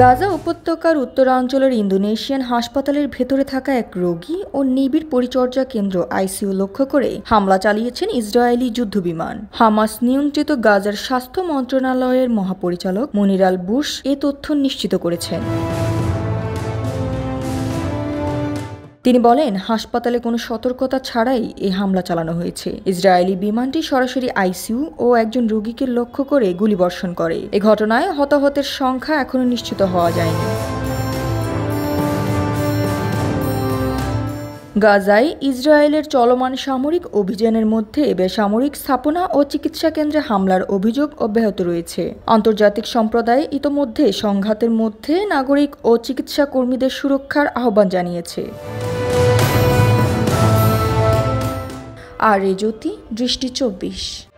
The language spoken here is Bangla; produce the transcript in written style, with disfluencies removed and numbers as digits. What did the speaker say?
গাজা উপত্যকার উত্তরাঞ্চলের ইন্দোনেশিয়ান হাসপাতালের ভেতরে থাকা এক রোগী ও নিবিড় পরিচর্যা কেন্দ্র আইসিইউ লক্ষ্য করে হামলা চালিয়েছেন ইসরায়েলি যুদ্ধবিমান। হামাস নিয়ন্ত্রিত গাজার স্বাস্থ্য মন্ত্রণালয়ের মহাপরিচালক মনির আল বুশ এ তথ্য নিশ্চিত করেছেন। তিনি বলেন, হাসপাতালে কোনো সতর্কতা ছাড়াই এই হামলা চালানো হয়েছে। ইসরায়েলি বিমানটি সরাসরি আইসিইউ ও একজন রোগীকে লক্ষ্য করে গুলিবর্ষণ করে। এ ঘটনায় হতাহতের সংখ্যা এখনো নিশ্চিত হওয়া যায়নি। গাজায় ইসরায়েলের চলমান সামরিক অভিযানের মধ্যে বেসামরিক স্থাপনা ও চিকিৎসা কেন্দ্রে হামলার অভিযোগ অব্যাহত রয়েছে। আন্তর্জাতিক সম্প্রদায় ইতোমধ্যে সংঘাতের মধ্যে নাগরিক ও চিকিৎসা কর্মীদের সুরক্ষার আহ্বান জানিয়েছে। আর জ্যোতি, দৃষ্টি 24।